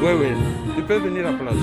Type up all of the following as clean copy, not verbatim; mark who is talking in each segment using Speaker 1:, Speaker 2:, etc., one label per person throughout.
Speaker 1: Oui, oui, tu peux venir à la place.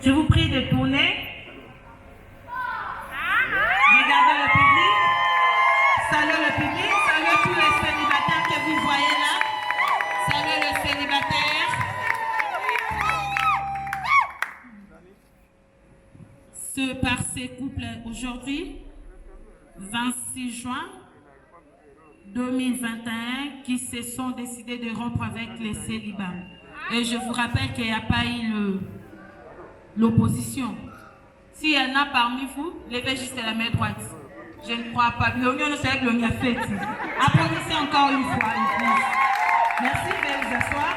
Speaker 2: Je vous prie de tourner. Regardez le public. Salut le public. Salut tous les célibataires que vous voyez là. Salut les célibataires. Par ces couples aujourd'hui, 26 juin 2021, qui se sont décidés de rompre avec les célibats. Et je vous rappelle qu'il n'y a pas eu l'opposition. S'il y en a parmi vous, levez juste la main droite. Je ne crois pas. L'union, c'est avec l'union faite. Applaudissez encore une fois. Merci, veuillez vous asseoir.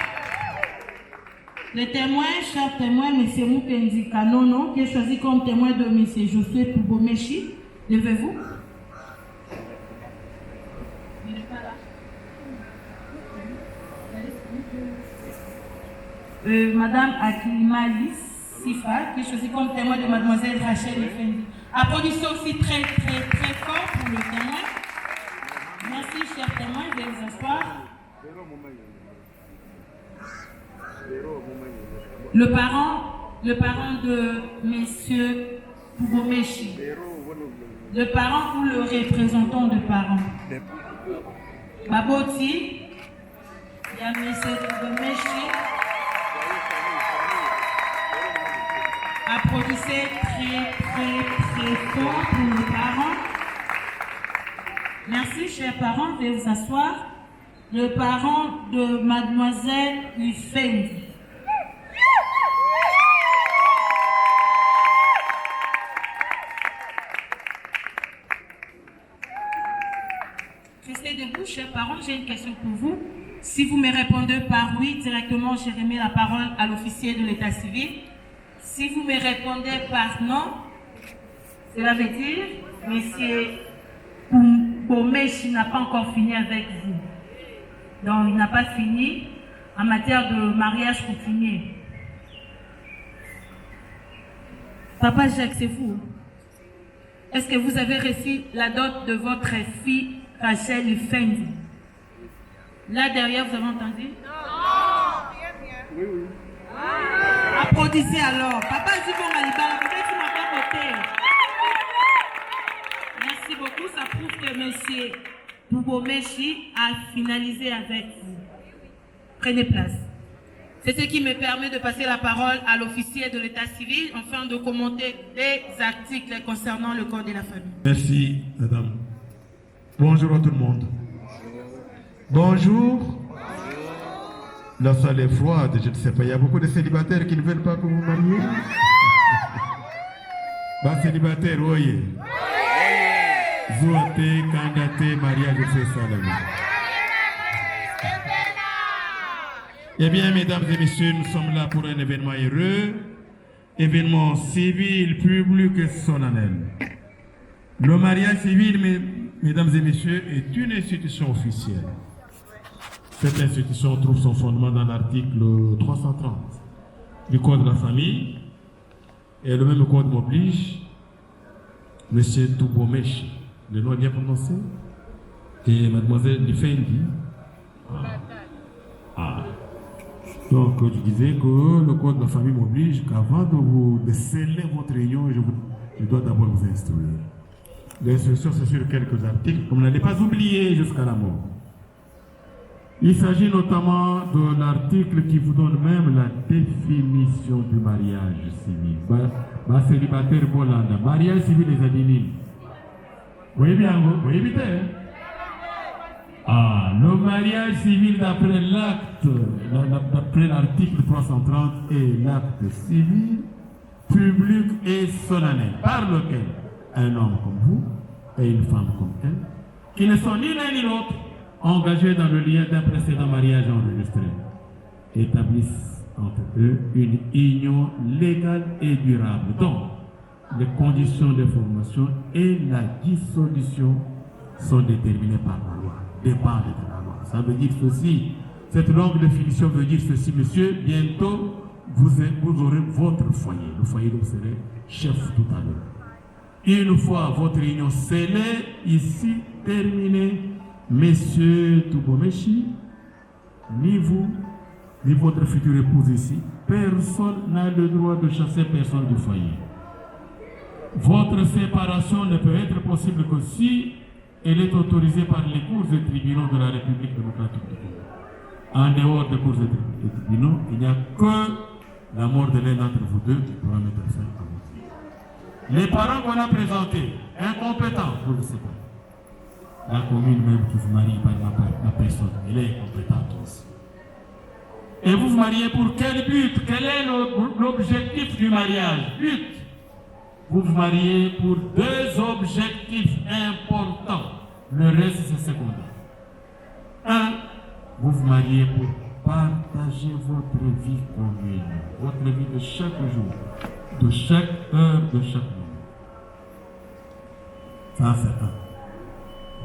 Speaker 2: Les témoins, chers témoins, M. Mukendi Kanono, qui est choisi comme témoin de M. Josué Pubomeshi, levez-vous. Il n'est pas là. Madame Akilimali Sifa, qui est choisie comme témoin de Mademoiselle Rachel Effendi. Applaudissez aussi très fort pour le témoin. Merci, chers témoins, de vous asseoir. Le parent de M. Pubomeshi. Le parent ou le représentant de parent. Baboti, il y a M. Pubomeshi. Applaudissez très fort pour le parent. Merci, chers parents, de vous asseoir. Le parent de Mademoiselle Effendi. Restez debout, chers parents, j'ai une question pour vous. Si vous me répondez par oui, directement, je remets la parole à l'officier de l'état civil. Si vous me répondez par non, cela veut dire, monsieur Toubomeshi n'a pas encore fini avec vous. Donc, il n'a pas fini en matière de mariage coutumier. Papa Jacques, c'est vous. Est-ce que vous avez reçu la dot de votre fille Rachel Fendi? Là derrière, vous avez entendu? Non. Oui, oui. Applaudissez alors. Papa dit bon Malibala, peut-être qu'il m'a pas voté. Merci beaucoup. Ça prouve que M. Toubomeshi a finalisé avec vous. Prenez place. C'est ce qui me permet de passer la parole à l'officier de l'état civil afin de commenter les articles concernant le code de la famille.
Speaker 3: Merci, madame. Bonjour à tout le monde. Bonjour. La salle est froide, je ne sais pas. Il y a beaucoup de célibataires qui ne veulent pas que vous mariez. Bah, célibataire, oui. Zouate, Kandate, mariage, c'est ça la vie. Eh bien, mesdames et messieurs, nous sommes là pour un événement heureux, événement civil, public et solennel. Le mariage civil, mesdames et messieurs, est une institution officielle. Cette institution trouve son fondement dans l'article 330 du Code de la famille, et le même code m'oblige, M. Toubomeshi, le nom est bien prononcé, et Mademoiselle Fendi. Donc, je disais que le code de la famille m'oblige qu'avant de sceller votre réunion, je dois d'abord vous instruire. L'instruction, c'est sur quelques articles, comme vous n'allez pas oublier jusqu'à la mort. Il s'agit notamment de l'article qui vous donne même la définition du mariage civil. Célibataire Bolanda, mariage civil des animés. Vous voyez bien, vous voyez vite, hein? Le mariage civil d'après l'acte, d'après l'article 330 est l'acte civil, public et solennel, par lequel un homme comme vous et une femme comme elle, qui ne sont ni l'un ni l'autre, engagés dans le lien d'un précédent mariage enregistré, établissent entre eux une union légale et durable, dont les conditions de formation et la dissolution sont déterminées par la loi, dépendent de la loi. Ça veut dire ceci, cette longue définition veut dire ceci, monsieur, bientôt vous aurez votre foyer, le foyer dont vous serez chef tout à l'heure. Une fois votre union scellée, ici terminée, Monsieur Toubomeshi, ni vous, ni votre future épouse ici, personne n'a le droit de chasser personne du foyer. Votre séparation ne peut être possible que si elle est autorisée par les cours et tribunaux de la République démocratique du Congo. En dehors des cours et tribunaux, il n'y a que la mort de l'un d'entre vous deux qui pourra mettre fin à votre vie. Les parents qu'on a présentés, incompétents, vous le savez. La commune même qui vous marie par la personne, elle est incompétente aussi. Et vous vous mariez pour quel but? Quel est l'objectif du mariage? But. Vous vous mariez pour deux objectifs importants. Le reste, c'est secondaire. Un, vous vous mariez pour partager votre vie commune, votre vie de chaque jour, de chaque heure, de chaque moment. Ça, c'est un.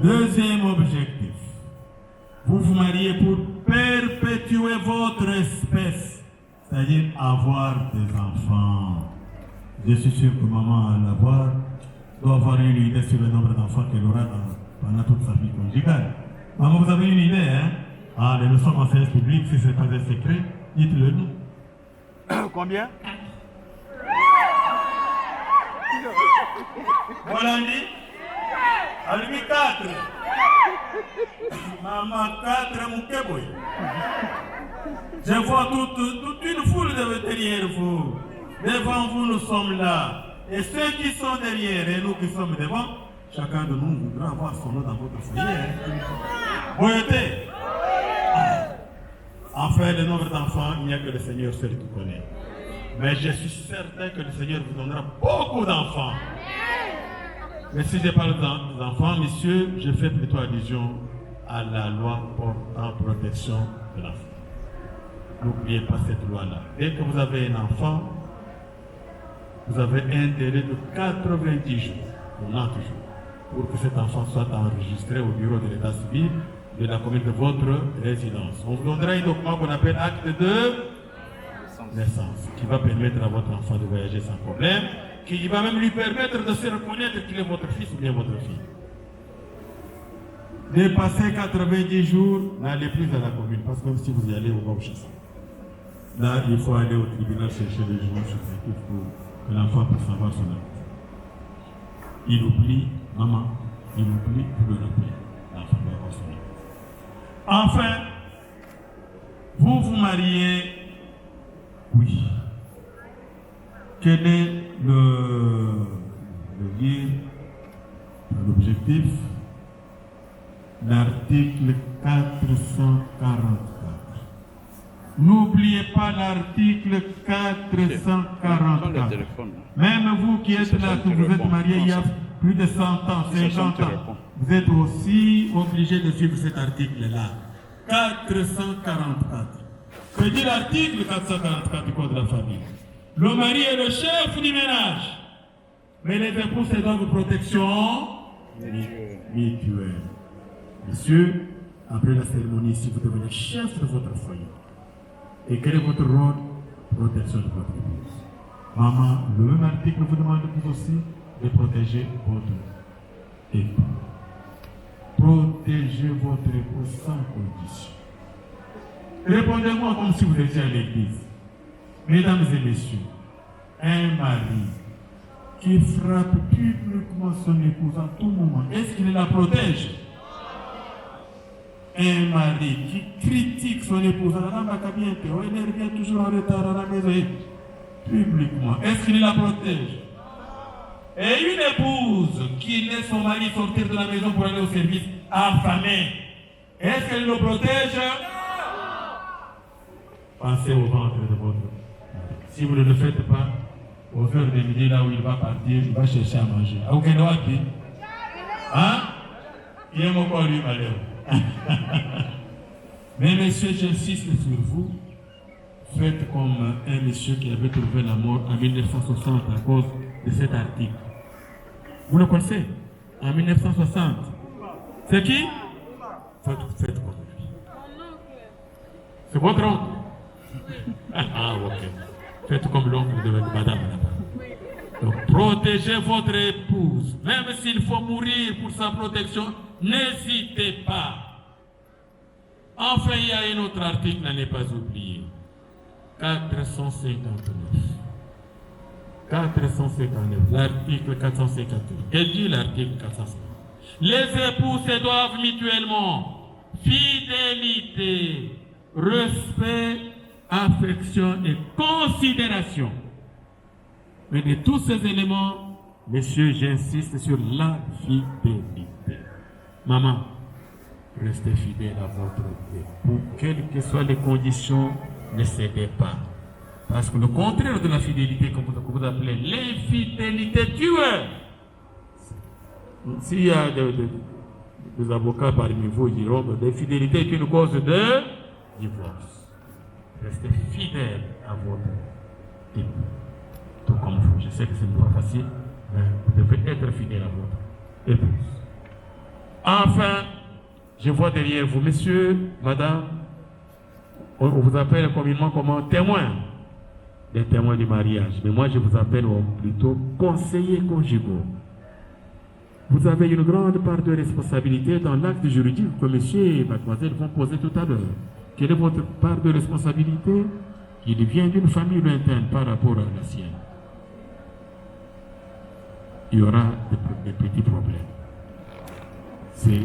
Speaker 3: Deuxième objectif, vous vous mariez pour perpétuer votre espèce, c'est-à-dire avoir des enfants. Je suis sûr que maman, à l'avoir, doit avoir une idée sur le nombre d'enfants qu'elle aura pendant toute sa vie conjugale. Maman, vous avez une idée, hein? Les leçons en séance publique, si ce n'est pas un secret, dites-le nous.
Speaker 1: Combien?
Speaker 3: Voilà, dit. À lui 4. Maman 4, mon keboy. Je vois toute une foule derrière vous. Devant vous, nous sommes là. Et ceux qui sont derrière et nous qui sommes devant, chacun de nous voudra avoir son nom dans votre foyer. Voyez-vous? Enfin, le nombre d'enfants, il n'y a que le Seigneur seul qui connaît. Mais je suis certain que le Seigneur vous donnera beaucoup d'enfants. Mais si je parle d'enfants, messieurs, je fais plutôt allusion à la loi portant protection de l'enfant. N'oubliez pas cette loi-là. Dès que vous avez un enfant, vous avez un délai de 90 jours, ou 90 jours, pour que cet enfant soit enregistré au bureau de l'état civil de la commune de votre résidence. On vous donnera un document qu'on appelle acte de naissance, qui va permettre à votre enfant de voyager sans problème, qui va même lui permettre de se reconnaître qu'il est votre fils ou bien votre fille. Dépasser 90 jours, n'allez plus à la commune, parce que même si vous y allez, on va vous chasser. Là, il faut aller au tribunal chercher le juge supplétif pour que l'enfant puisse savoir son acte. Il oublie, maman, il oublie pour le rappeler. L'enfant doit avoir son acte. Enfin, vous vous mariez, oui. Quel est l'objectif? L'article 444. N'oubliez pas l'article 444. Même vous qui êtes là, que vous êtes mariés il y a plus de 100 ans, 50 ans, vous êtes aussi obligés de suivre cet article-là. 444. Que dit l'article 444 du Code de la famille? Le mari est le chef du ménage, mais les époux, c'est donc une protection mutuelle. Monsieur, après la cérémonie, si vous devenez chef de votre foyer, et quel est votre rôle? Protection de votre épouse. Maman, le même article vous demande vous aussi de protéger votre époux. Protégez votre époux sans condition. Répondez-moi comme si vous étiez à l'église. Mesdames et messieurs, un mari qui frappe publiquement son épouse en tout moment, est-ce qu'il la protège? Un mari qui critique son épouse, elle revient toujours en retard à la maison, publiquement, est-ce qu'il la protège? Et une épouse qui laisse son mari sortir de la maison pour aller au service affamé, est-ce qu'elle le protège? Pensez au ventre de votre mari. Si vous ne le faites pas, au heures de midi, là où il va partir, il va chercher à manger. Hein? Il est encore lui, malheureux. Mais messieurs, j'insiste sur vous. Faites comme un monsieur qui avait trouvé la mort en 1960 à cause de cet article. Vous le connaissez? En 1960. C'est qui? Faites comme lui. C'est votre oncle? Ah, ok. Faites comme l'oncle de madame là-bas. Donc, protégez votre épouse. Même s'il faut mourir pour sa protection, n'hésitez pas. Enfin, il y a un autre article à ne pas oublier. 459. 459. L'article 459. Que dit l'article 459? Les époux se doivent mutuellement fidélité, respect, affection et considération. Mais de tous ces éléments, messieurs, j'insiste sur la fidélité. Maman, restez fidèle à votre époux. Quelles que soient les conditions, ne cédez pas. Parce que le contraire de la fidélité, comme vous appelez l'infidélité tue. S'il y a des avocats parmi vous, ils diront que l'infidélité est une cause de divorce. Restez fidèle à votre époux. Tout comme vous. Je sais que ce n'est pas facile, mais vous devez être fidèle à votre épouse. Enfin, je vois derrière vous, messieurs, madame, on vous appelle communément comme témoin, des témoins du mariage. Mais moi, je vous appelle plutôt conseillers conjugaux. Vous avez une grande part de responsabilité dans l'acte juridique que monsieur et mademoiselle vont poser tout à l'heure. Quelle est votre part de responsabilité? Il vient d'une famille lointaine par rapport à la sienne. Il y aura des petits problèmes.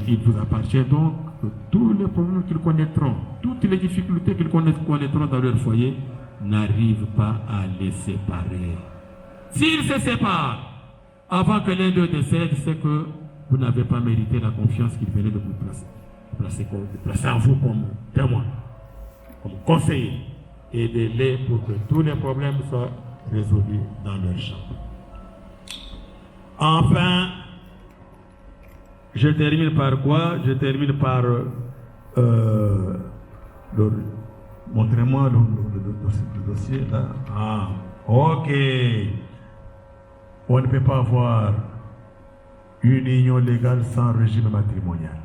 Speaker 3: Il vous appartient donc que tous les problèmes qu'ils connaîtront, toutes les difficultés qu'ils connaîtront dans leur foyer, n'arrivent pas à les séparer. S'ils se séparent, avant que l'un d'eux décède, c'est que vous n'avez pas mérité la confiance qu'il venait de vous placer en vous comme témoin, comme conseiller. Aidez-les pour que tous les problèmes soient résolus dans leur chambre. Enfin, je termine par quoi? Je termine par montrez-moi le dossier là. Ah, ok. On ne peut pas voir une union légale sans régime matrimonial.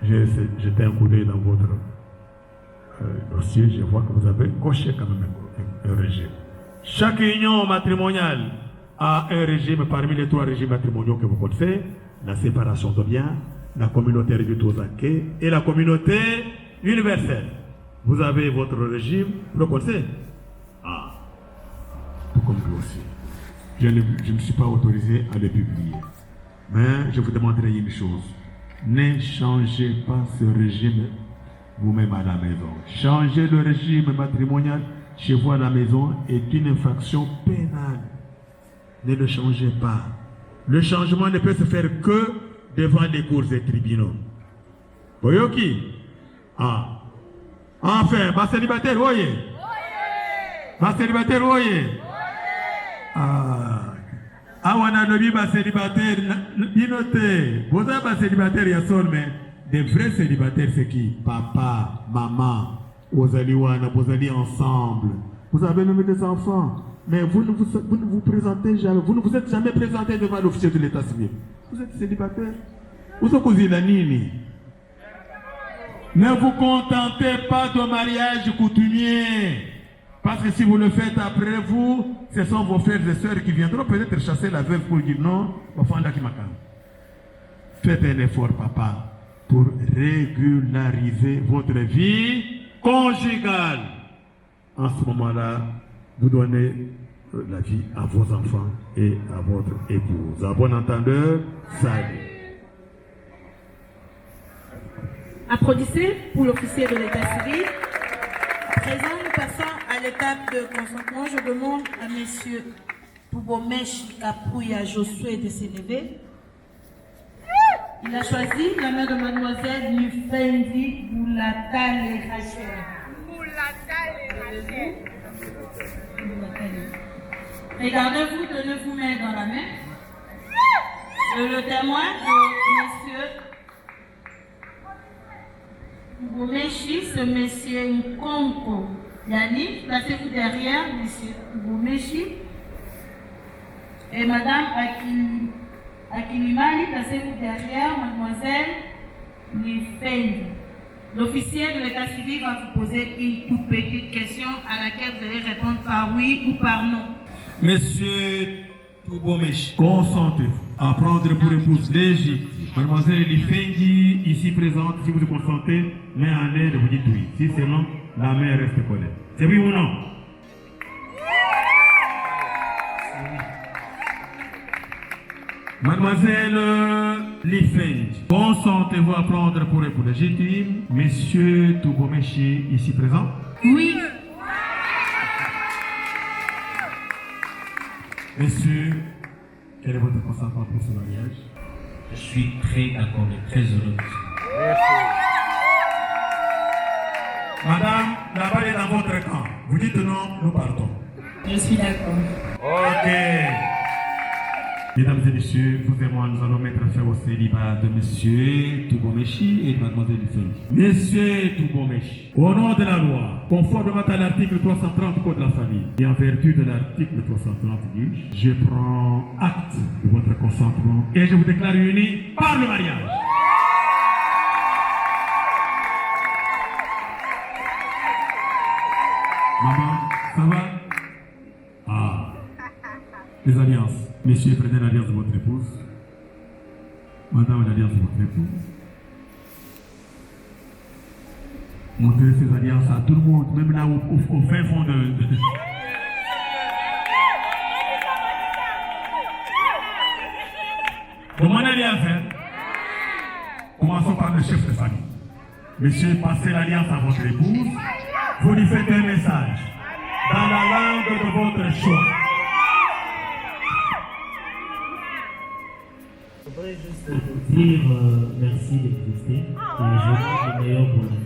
Speaker 3: J'ai jeté un coup d'œil dans votre dossier, je vois que vous avez coché quand même un régime. Chaque union matrimoniale a un régime parmi les 3 régimes matrimoniaux que vous connaissez: la séparation de biens, la communauté réduite aux acquis et la communauté universelle. Vous avez votre régime, vous le connaissez? Ah, tout comme vous aussi. Je ne suis pas autorisé à le publier. Mais je vous demanderai une chose. Ne changez pas ce régime vous-même à la maison. Changer le régime matrimonial chez vous à la maison est une infraction pénale. Ne le changez pas. Le changement ne peut se faire que devant les cours et tribunaux. Boyoki? Ah. Enfin, ma célibataire, voyez. Ma célibataire, voyez. Ah. Ah, on a le ma célibataire. Binoté. Vous avez ma célibataire, il y a seul, mais des vrais célibataires, c'est qui? Papa, maman, vous allez ensemble. Vous avez nommé des enfants, mais vous ne vous présentez jamais, vous ne vous êtes jamais présenté devant l'officier de l'état civil. Vous êtes célibataire. Vous êtes causé la nini. Ne vous contentez pas de mariage coutumier. Parce que si vous le faites après vous, ce sont vos frères et sœurs qui viendront peut-être chasser la veuve pour dire non, faites un effort, papa, pour régulariser votre vie conjugale. En ce moment-là, vous donnez la vie à vos enfants et à votre épouse. À bon entendeur, salut.
Speaker 2: Applaudissez pour l'officier de l'état civil. À présent, nous passons à l'étape de consentement. Je demande à M. Toubomeshi Kapouya Josué de s'élever. Il a choisi la main de mademoiselle Nufendi Boulatale Rachel. Regardez-vous, tenez-vous main dans la main. Le témoin de monsieur Toubomeshi, ce monsieur Nkonko Yani, placez-vous derrière monsieur Toubomeshi. Et madame Akilimali, placez-vous derrière mademoiselle Nifendi. L'officier de l'état civil va vous poser une toute petite question à laquelle vous allez répondre par oui ou par non.
Speaker 4: Monsieur Toubomeshi,
Speaker 3: consentez-vous à prendre pour épouse légitime mademoiselle Nifendi, ici présente? Si vous le consentez, main en l'air, vous dites oui. Si c'est non, la main reste collée. C'est oui ou non? Mademoiselle Nifendi, consentez-vous à prendre pour époux légitime Monsieur Toubomeshi, ici présent?
Speaker 2: Oui.
Speaker 3: Monsieur, quel est votre consentement pour ce mariage?
Speaker 4: je suis très d'accord et très heureux.
Speaker 3: Madame, la balle est dans votre camp. Vous dites non, nous partons.
Speaker 2: Je suis d'accord.
Speaker 3: Ok. Mesdames et messieurs, vous et moi, nous allons mettre fin au célibat de Monsieur Toubomeshi et de Mademoiselle Nifendi. Monsieur Toubomeshi, au nom de la loi, conformément à l'article 330 du Code de la famille et en vertu de l'article 330 je prends acte de votre consentement et je vous déclare unis par le mariage. Maman, ça va? Ah, les alliances. Messieurs, prenez l'alliance de votre épouse. Madame, l'alliance de votre épouse. Montrez ces alliances à tout le monde, même là au fin fond de... Demandez l'alliance, hein? Commençons par le chef de famille. Messieurs, passez l'alliance à votre épouse. Vous lui faites un message dans la langue de votre choix.
Speaker 5: Je voudrais juste dire merci d'exister et je veux le meilleur pour la fin.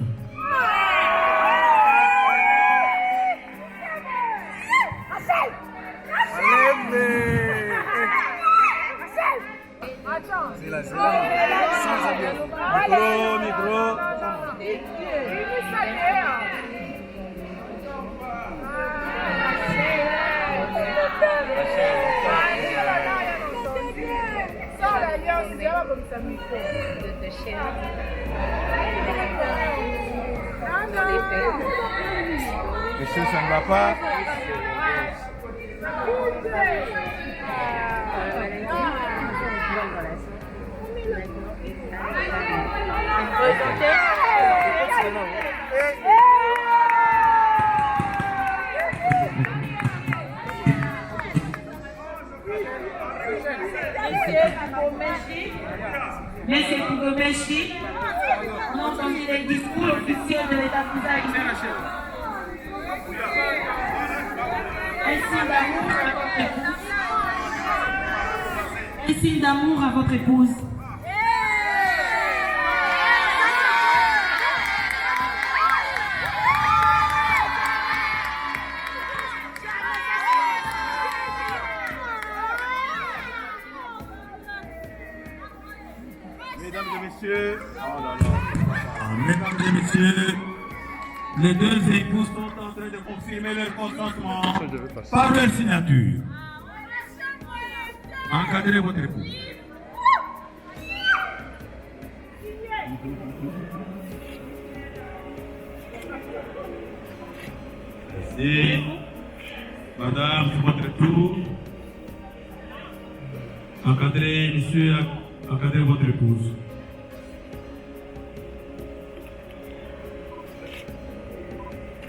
Speaker 1: Monsieur, ça ne va pas.
Speaker 2: Monsieur Kougomeshi, on a entendu les discours officiels de l'État civil. Un signe d'amour à votre épouse.
Speaker 1: Mesdames et messieurs,
Speaker 3: Mesdames et messieurs, les deux épouses sont en train de confirmer leur consentement par leur signature. Encadrez votre époux. Merci. Madame, c'est votre tour. Encadrez, monsieur, encadrez votre épouse.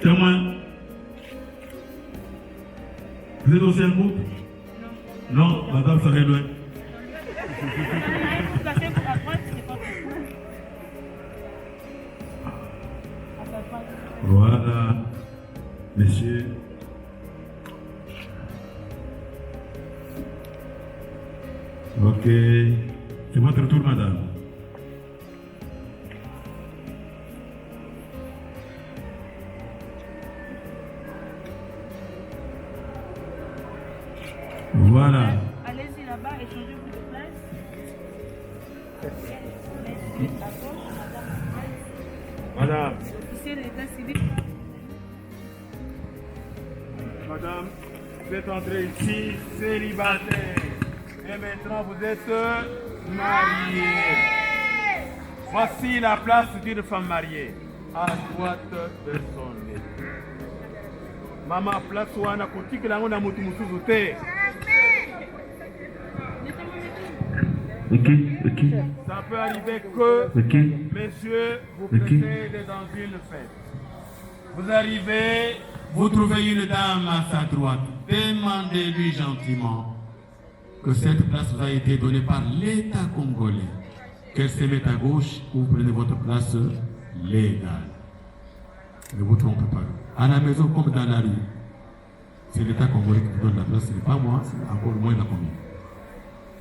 Speaker 3: Témoin. Vous êtes au seul couple? Non, madame, ça va loin. Voilà, messieurs. Ok, c'est votre tour, madame. Voilà.
Speaker 2: Allez-y là-bas, échangez-vous de place.
Speaker 1: madame,
Speaker 2: Officier de l'État civil.
Speaker 1: madame, vous êtes entrée ici célibataire. Et maintenant, vous êtes mariée. Voici la place d'une femme mariée, à droite de son époux. Maman, place wana kotikela ngo na mutu mususu te.
Speaker 3: Ok.
Speaker 1: Ça peut arriver que, messieurs, vous précédez dans une fête. Vous arrivez,
Speaker 3: Vous trouvez une dame à sa droite. Demandez-lui gentiment que cette place vous a été donnée par l'État congolais. Qu'elle se mette à gauche ou vous prenez votre place légale. Ne vous trompez pas. À la maison comme dans la rue, c'est l'État congolais qui vous donne la place, ce n'est pas moi, c'est encore moins la commune.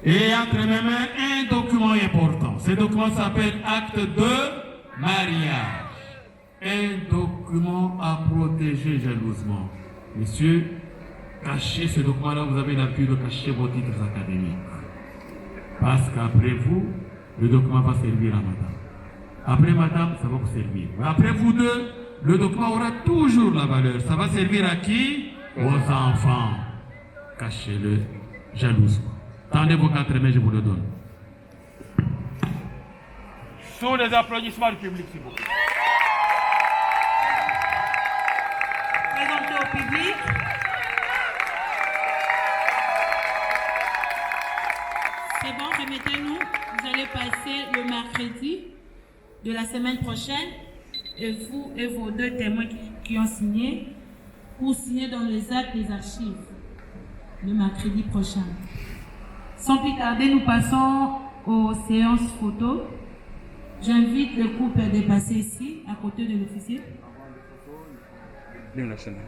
Speaker 3: Et entre mes mains, un document important. Ce document s'appelle acte de mariage. Un document à protéger jalousement. Messieurs, cachez ce document-là, vous avez l'habitude de cacher vos titres académiques. Parce qu'après vous, le document va servir à madame. Après madame, ça va vous servir. Mais après vous deux, le document aura toujours la valeur. Ça va servir à qui? Aux enfants. Cachez-le jalousement. Tendez vos quatre mains, je vous le donne.
Speaker 1: sous les applaudissements du public, s'il vous plaît.
Speaker 2: Présentez au public. C'est bon, remettez-nous. Vous allez passer le mercredi de la semaine prochaine. Et vous et vos deux témoins qui ont signé, pour signer dans les actes des archives le mercredi prochain. Sans plus tarder, nous passons aux séances photos. J'invite le couple à dépasser ici, à côté de l'officier.
Speaker 1: L'hymne national.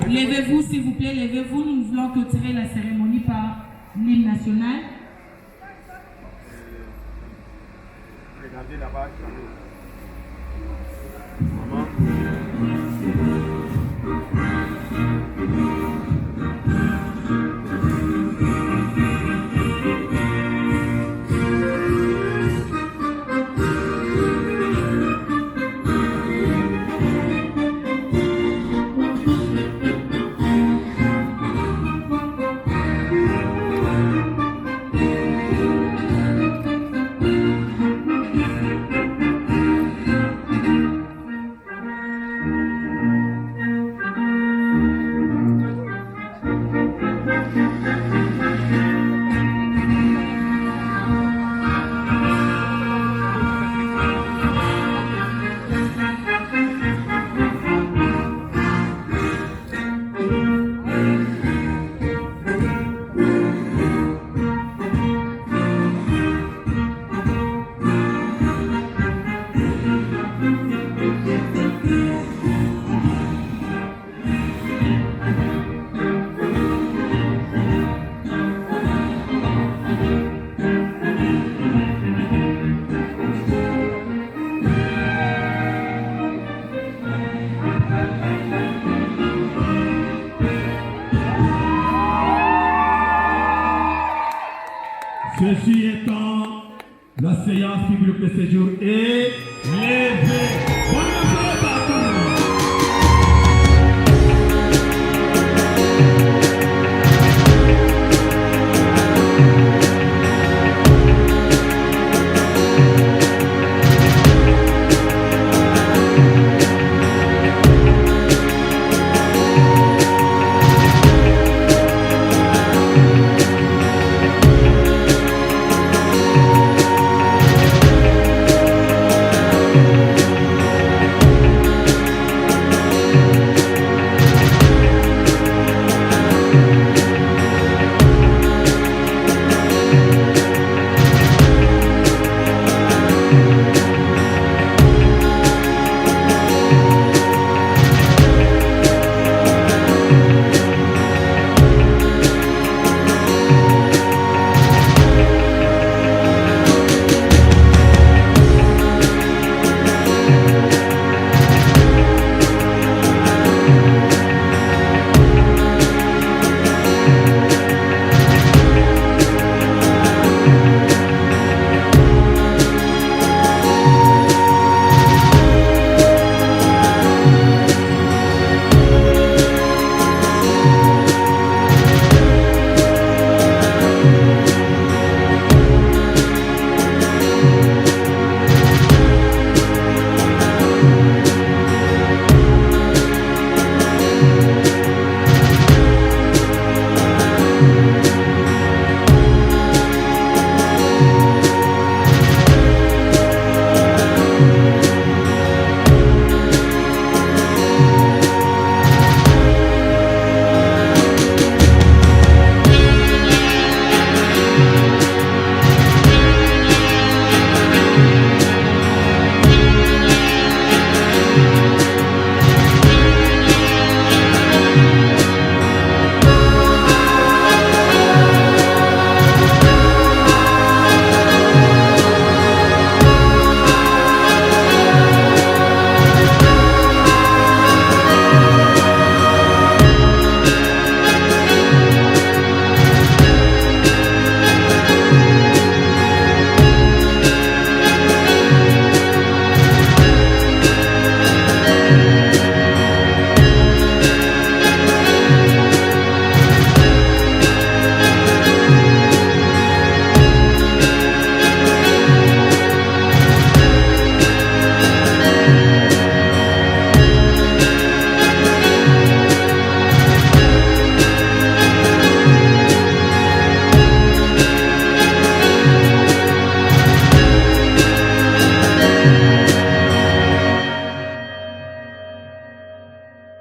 Speaker 2: Levez-vous, s'il vous plaît, levez-vous. Nous voulons clôturer la cérémonie par l'hymne national.
Speaker 1: Regardez là-bas.
Speaker 3: Ceci étant, la séance publique de séjour est levée.